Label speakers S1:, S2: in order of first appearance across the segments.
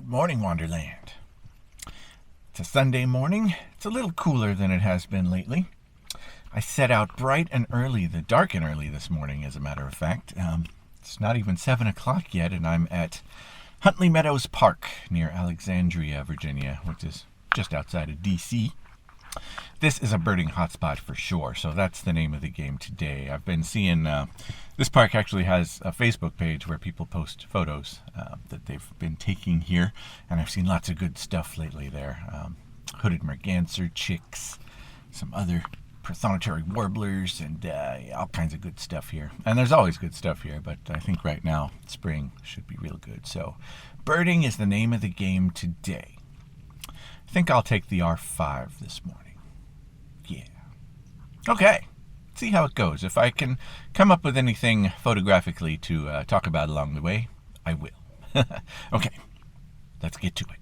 S1: Good morning, Wonderland. It's a Sunday morning. It's a little cooler than it has been lately. I set out bright and early, dark and early this morning, as a matter of fact. It's not even 7 o'clock yet, and I'm at Huntley Meadows Park near Alexandria, Virginia, which is just outside of D.C. This is a birding hotspot for sure, so that's the name of the game today. I've been seeing, this park actually has a Facebook page where people post photos that they've been taking here, and I've seen lots of good stuff lately there. Hooded merganser, chicks, some other prothonotary warblers, and all kinds of good stuff here. And there's always good stuff here, but I think right now, spring should be real good. So, birding is the name of the game today. I think I'll take the R5 this morning. Yeah. Okay. See how it goes. If I can come up with anything photographically to talk about along the way, I will. Okay. Let's get to it.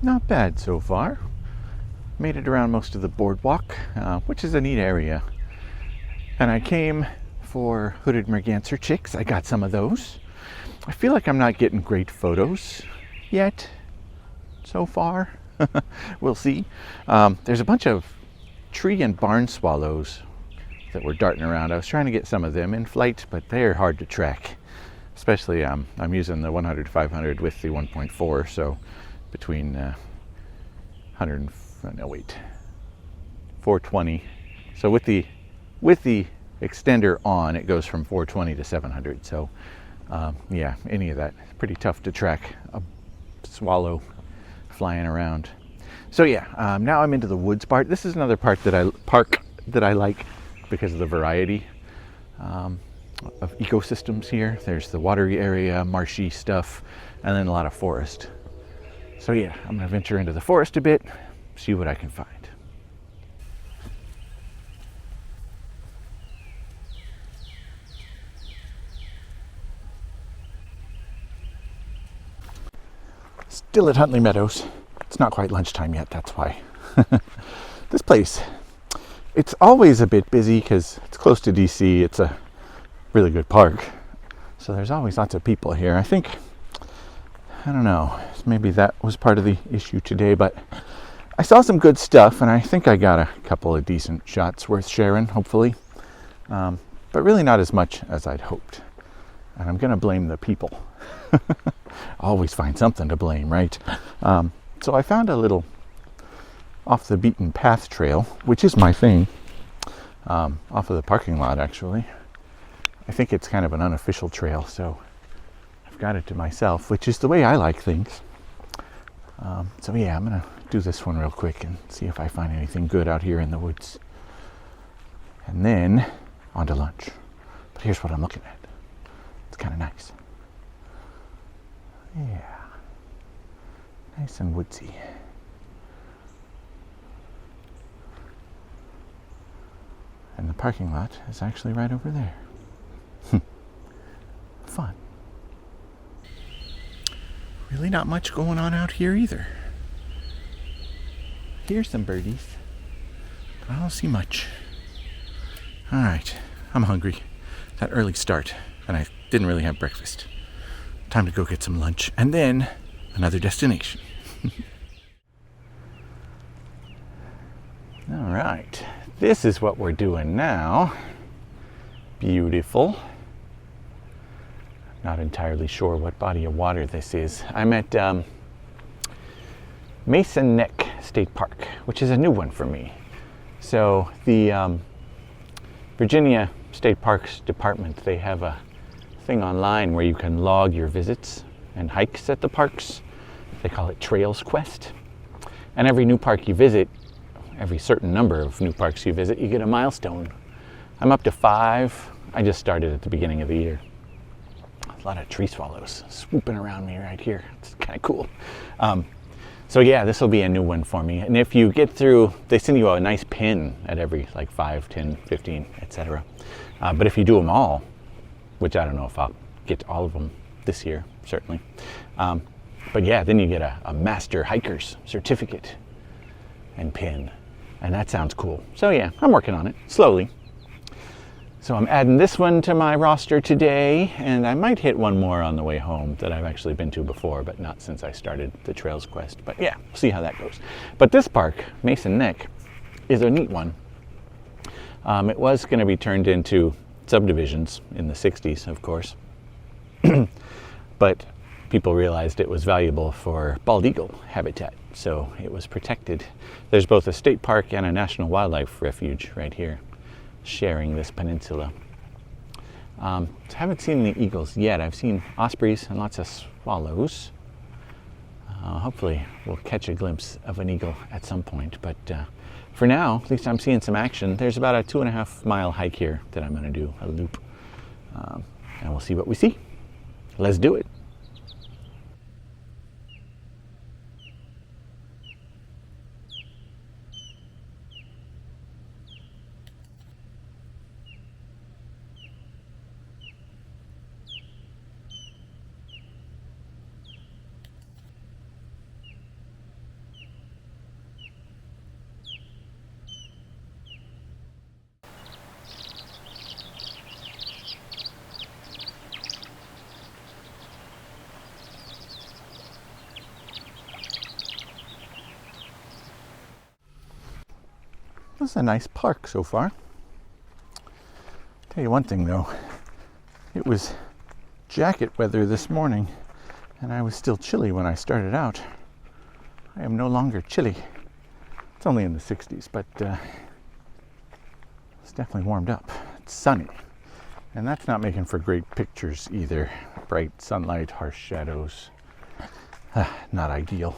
S1: Not bad so far. Made it around most of the boardwalk, which is a neat area. And I came for hooded merganser chicks. I got some of those. I feel like I'm not getting great photos yet so far. We'll see. There's a bunch of tree and barn swallows that were darting around. I was trying to get some of them in flight, but they're hard to track. Especially I'm using the 100-500 with the 1.4, so between 420. So with the extender on, it goes from 420 to 700. So yeah, any of that, pretty tough to track a swallow flying around. So yeah, now I'm into the woods part. This is another park that I like because of the variety of ecosystems here. There's the watery area, marshy stuff, and then a lot of forest. So yeah, I'm gonna venture into the forest a bit, see what I can find. Still at Huntley Meadows. It's not quite lunchtime yet, that's why. This place, it's always a bit busy because it's close to DC. It's a really good park. So there's always lots of people here. I don't know, maybe that was part of the issue today, but I saw some good stuff, and I think I got a couple of decent shots worth sharing, hopefully. But really not as much as I'd hoped. And I'm going to blame the people. Always find something to blame, right? So I found a little off the beaten path trail, which is my thing, off of the parking lot, actually. I think it's kind of an unofficial trail, so got it to myself, which is the way I like things. So yeah, I'm gonna do this one real quick and see if I find anything good out here in the woods, and then on to lunch. But here's what I'm looking at. It's kind of nice. Yeah, nice and woodsy. And the parking lot is actually right over there. Fun. Really not much going on out here either. Here's some birdies, but I don't see much. All right, I'm hungry. That early start, and I didn't really have breakfast. Time to go get some lunch, and then another destination. All right, this is what we're doing now. Beautiful. Not entirely sure what body of water this is. I'm at Mason Neck
S2: State Park, which is a new one for me. So the Virginia State Parks Department, they have a thing online where you can log your visits and hikes at the parks. They call it Trails Quest. And every new park you visit, every certain number of new parks you visit, you get a milestone. I'm up to 5. I just started at the beginning of the year. A lot of tree swallows swooping around me right here. It's kind of cool. So yeah, this will be a new one for me. And if you get through, they send you a nice pin at every like 5, 10, 15, etc. But if you do them all, which I don't know if I'll get to all of them this year, certainly. But yeah, then you get a Master Hiker's certificate and pin. And that sounds cool. So yeah, I'm working on it, slowly. So I'm adding this one to my roster today, and I might hit one more on the way home that I've actually been to before, but not since I started the Trails Quest. But yeah, we'll see how that goes. But this park, Mason Neck, is a neat one. It was going to be turned into subdivisions in the 60s, of course. But people realized it was valuable for bald eagle habitat, so it was protected. There's both a state park and a national wildlife refuge right here, sharing this peninsula. I haven't seen any eagles yet. I've seen ospreys and lots of swallows. Hopefully we'll catch a glimpse of an eagle at some point, but for now, at least I'm seeing some action. There's about a 2.5 mile hike here that I'm going to do, a loop, and we'll see what we see. Let's do it. This is a nice park so far. Tell you one thing though, it was jacket weather this morning and I was still chilly when I started out. I am no longer chilly. It's only in the 60s, but it's definitely warmed up. It's sunny, and that's not making for great pictures either. Bright sunlight, harsh shadows, not ideal.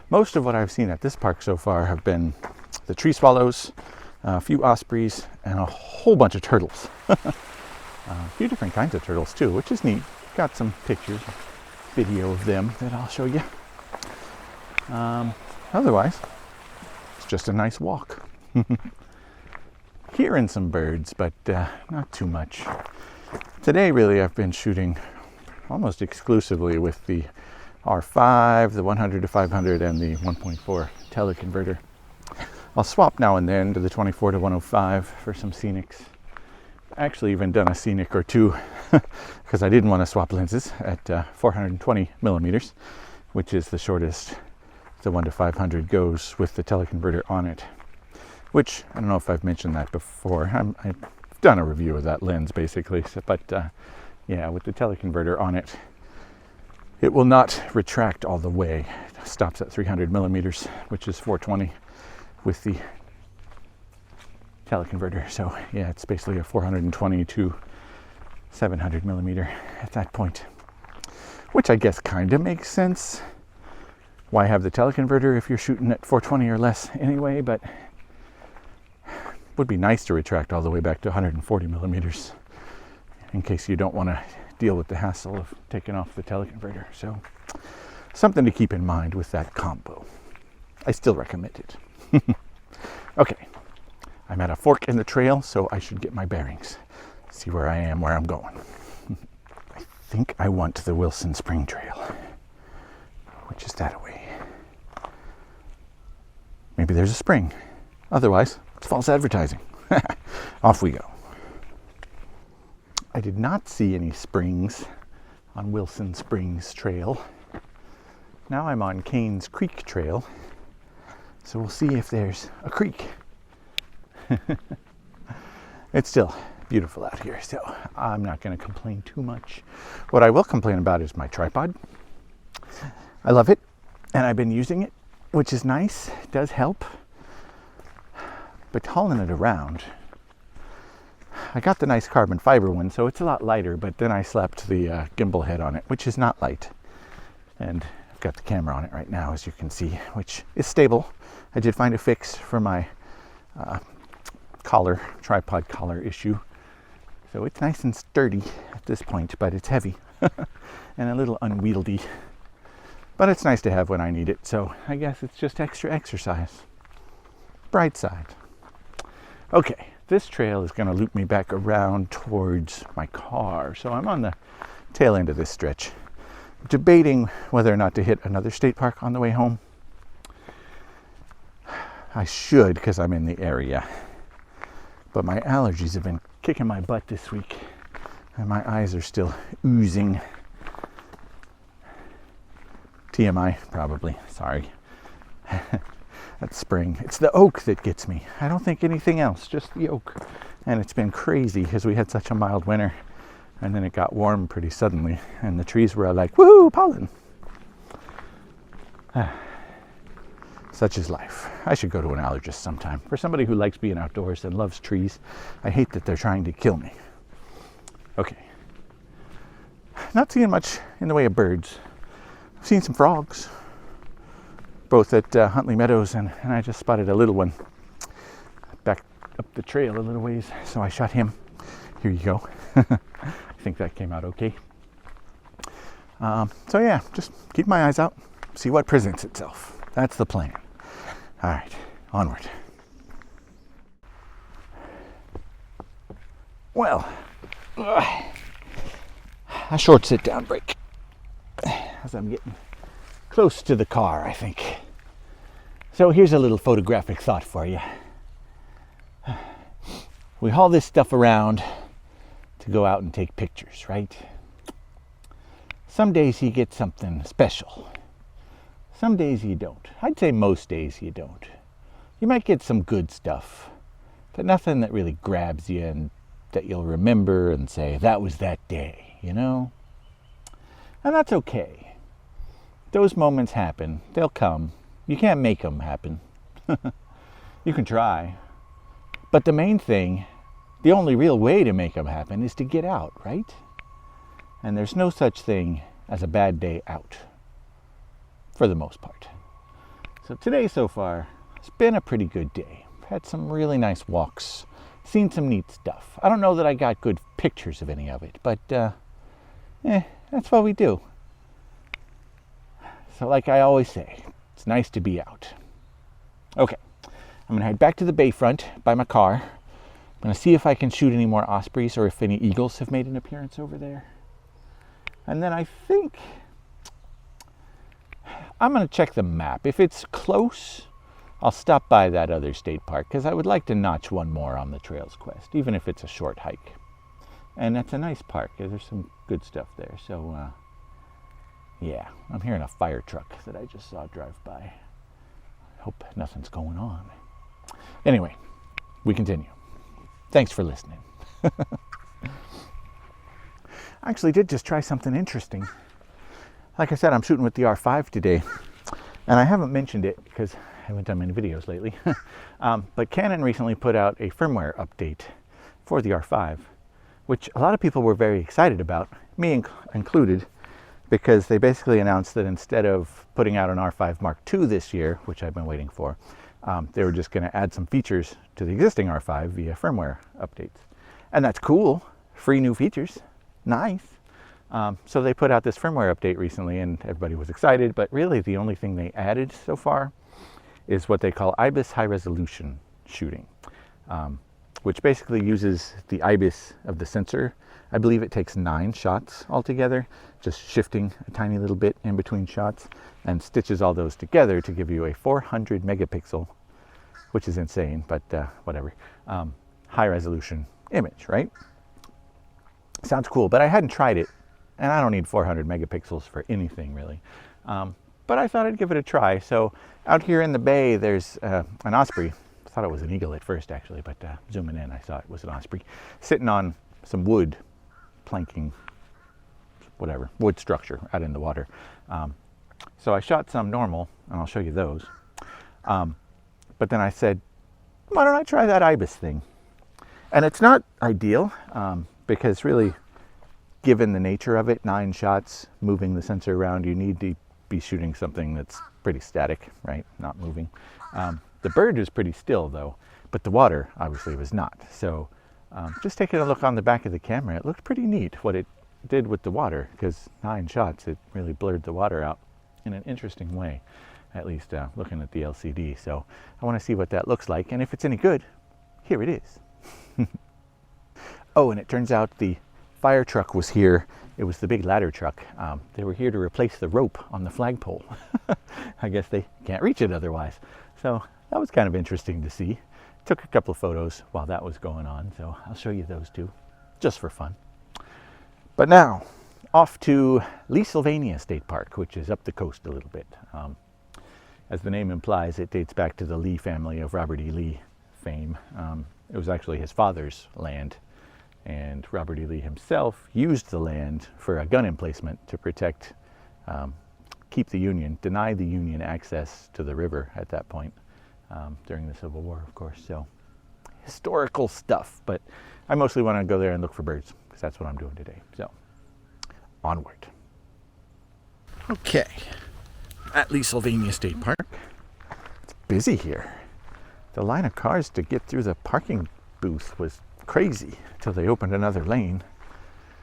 S2: Most of what I've seen at this park so far have been the tree swallows, a few ospreys, and a whole bunch of turtles. A few different kinds of turtles too, which is neat. Got some pictures, video of them that I'll show you. Otherwise, it's just a nice walk. Hearing some birds, but not too much. Today, really, I've been shooting almost exclusively with the R5, the 100 to 500, and the 1.4 teleconverter. I'll swap now and then to the 24 to 105 for some scenics. Actually even done a scenic or two because I didn't want to swap lenses at 420 millimeters, which is the shortest the 1 to 500 goes with the teleconverter on it. Which, I don't know if I've mentioned that before. I've done a review of that lens basically, but yeah, with the teleconverter on it, it will not retract all the way. It stops at 300 millimeters, which is 420 with the teleconverter. So yeah, it's basically a 420 to 700 millimeter at that point, which I guess kind of makes sense. Why have the teleconverter if you're shooting at 420 or less anyway? But would be nice to retract all the way back to 140 millimeters in case you don't want to deal with the hassle of taking off the teleconverter. So something to keep in mind with that combo. I still recommend it. Okay, I'm at a fork in the trail, so I should get my bearings, see where I am, where I'm going. I think I want the Wilson Spring Trail, which is that way. Maybe there's a spring. Otherwise, it's false advertising. Off we go. I did not see any springs on Wilson Springs Trail. Now I'm on Canes Creek Trail. So we'll see if there's a creek. It's still beautiful out here, so I'm not going to complain too much. What I will complain about is my tripod. I love it, and I've been using it which is nice. It does help. But hauling it around, I got the nice carbon fiber one, so it's a lot lighter, but then I slapped the gimbal head on it, which is not light. And I've got the camera on it right now, as you can see, which is stable. I did find a fix for my tripod collar issue. So it's nice and sturdy at this point, but it's heavy and a little unwieldy. But it's nice to have when I need it, so I guess it's just extra exercise. Bright side. Okay, this trail is going to loop me back around towards my car, so I'm on the tail end of this stretch, debating whether or not to hit another state park on the way home. I should, because I'm in the area, but my allergies have been kicking my butt this week, and my eyes are still oozing. TMI, probably. Sorry. That's spring. It's the oak that gets me. I don't think anything else, just the oak. And it's been crazy because we had such a mild winter, and then it got warm pretty suddenly, and the trees were like, woohoo, pollen. Such is life. I should go to an allergist sometime. For somebody who likes being outdoors and loves trees, I hate that they're trying to kill me. Okay. Not seeing much in the way of birds. I've seen some frogs, both at Huntley Meadows, and I just spotted a little one back up the trail a little ways, so I shot him. Here you go. I think that came out okay. So yeah, just keep my eyes out, see what presents itself. That's the plan. All right, onward. Well, a short sit-down break as I'm getting close to the car, I think. So here's a little photographic thought for you. We haul this stuff around to go out and take pictures, right? Some days you get something special. Some days you don't. I'd say most days you don't. You might get some good stuff, but nothing that really grabs you and that you'll remember and say, that was that day, you know? And that's okay. Those moments happen. They'll come. You can't make them happen. You can try. But the main thing, the only real way to make them happen is to get out, right? And there's no such thing as a bad day out, for the most part. So today so far, it's been a pretty good day. Had some really nice walks, seen some neat stuff. I don't know that I got good pictures of any of it, but that's what we do. So like I always say, it's nice to be out. Okay, I'm gonna head back to the bayfront by my car. I'm gonna see if I can shoot any more ospreys or if any eagles have made an appearance over there. And then I think I'm going to check the map. If it's close, I'll stop by that other state park because I would like to notch one more on the Trails Quest, even if it's a short hike. And that's a nice park. There's some good stuff there. So, yeah, I'm hearing a fire truck that I just saw drive by. I hope nothing's going on. Anyway, we continue. Thanks for listening. I actually did just try something interesting. Like I said, I'm shooting with the R5 today, and I haven't mentioned it because I haven't done many videos lately. But Canon recently put out a firmware update for the R5, which a lot of people were very excited about, me included, because they basically announced that instead of putting out an R5 Mark II this year, which I've been waiting for, they were just going to add some features to the existing R5 via firmware updates. And that's cool. Free new features. Nice. So they put out this firmware update recently and everybody was excited, but really the only thing they added so far is what they call IBIS high resolution shooting, which basically uses the IBIS of the sensor. I believe it takes 9 shots altogether, just shifting a tiny little bit in between shots, and stitches all those together to give you a 400 megapixel, which is insane, but whatever, high resolution image, right? Sounds cool, but I hadn't tried it, and I don't need 400 megapixels for anything really. But I thought I'd give it a try. So out here in the bay, there's an osprey. I thought it was an eagle at first actually, but zooming in, I saw it was an osprey, sitting on some wood, planking, whatever, wood structure out in the water. So I shot some normal, and I'll show you those. But then I said, why don't I try that ibis thing? And it's not ideal because really, given the nature of it, 9 shots, moving the sensor around, you need to be shooting something that's pretty static, right? Not moving. The bird was pretty still though, but the water obviously was not. So just taking a look on the back of the camera, it looked pretty neat what it did with the water, because 9 shots, it really blurred the water out in an interesting way, at least looking at the LCD. So I want to see what that looks like, and if it's any good, here it is. Oh, and it turns out the fire truck was here. It was the big ladder truck. They were here to replace the rope on the flagpole. I guess they can't reach it otherwise. So that was kind of interesting to see. Took a couple of photos while that was going on, so I'll show you those too, just for fun. But now, off to Leesylvania State Park, which is up the coast a little bit. As the name implies, it dates back to the Lee family of Robert E. Lee fame. It was actually his father's land, and Robert E. Lee himself used the land for a gun emplacement to protect, keep the Union, deny the Union access to the river at that point. During the Civil War, of course. So historical stuff, but I mostly want to go there and look for birds because that's what I'm doing today. So onward. Okay, at Leesylvania State Park. It's busy here. The line of cars to get through the parking booth was crazy until they opened another lane.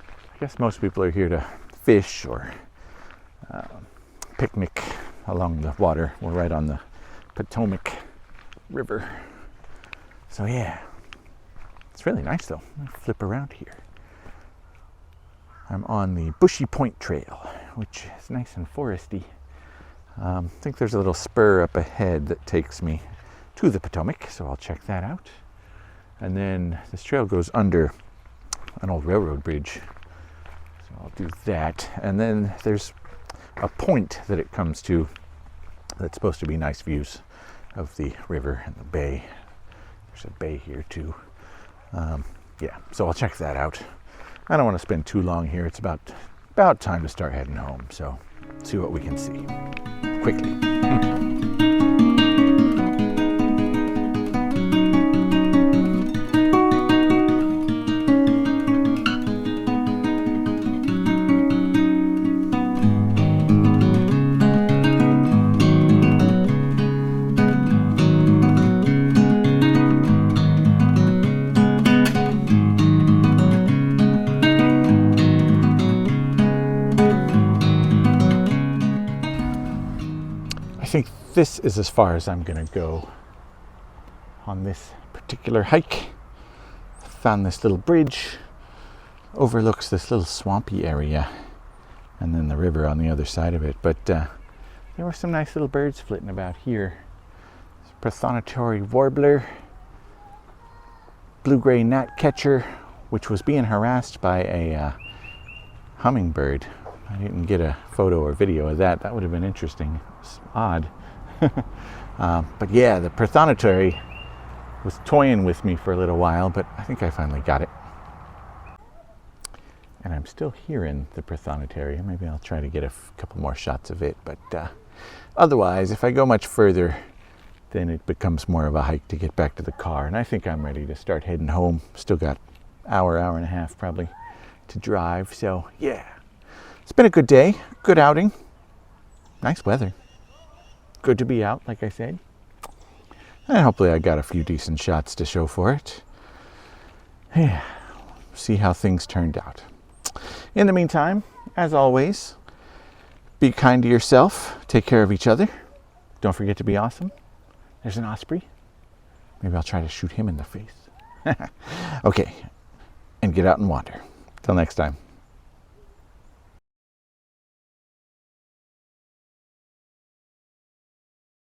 S2: I guess most people are here to fish or picnic along the water. We're right on the Potomac River. So yeah, it's really nice though. I'll flip around here. I'm on the Bushy Point Trail, which is nice and foresty. I think there's a little spur up ahead that takes me to the Potomac, so I'll check that out. And then this trail goes under an old railroad bridge, so I'll do that. And then there's a point that it comes to that's supposed to be nice views of the river and the bay. There's a bay here too. Yeah, so I'll check that out. I don't want to spend too long here. It's about time to start heading home, so see what we can see quickly. I think this is as far as I'm going to go on this particular hike. Found this little bridge, overlooks this little swampy area, and then the river on the other side of it. But there were some nice little birds flitting about here. Prothonotary warbler, blue-gray gnatcatcher, which was being harassed by a hummingbird. I didn't get a photo or video of that. That would have been interesting. It's odd. But yeah, the prothonotary was toying with me for a little while, but I think I finally got it. And I'm still hearing the prothonotary. Maybe I'll try to get a couple more shots of it. But otherwise, if I go much further, then it becomes more of a hike to get back to the car. And I think I'm ready to start heading home. Still got hour and a half probably to drive. So yeah. It's been a good day, good outing, nice weather, good to be out, like I said, and hopefully I got a few decent shots to show for it. Yeah, see how things turned out. In the meantime, as always, be kind to yourself, take care of each other, don't forget to be awesome. There's an osprey, maybe I'll try to shoot him in the face. Okay, and get out and wander. Till next time.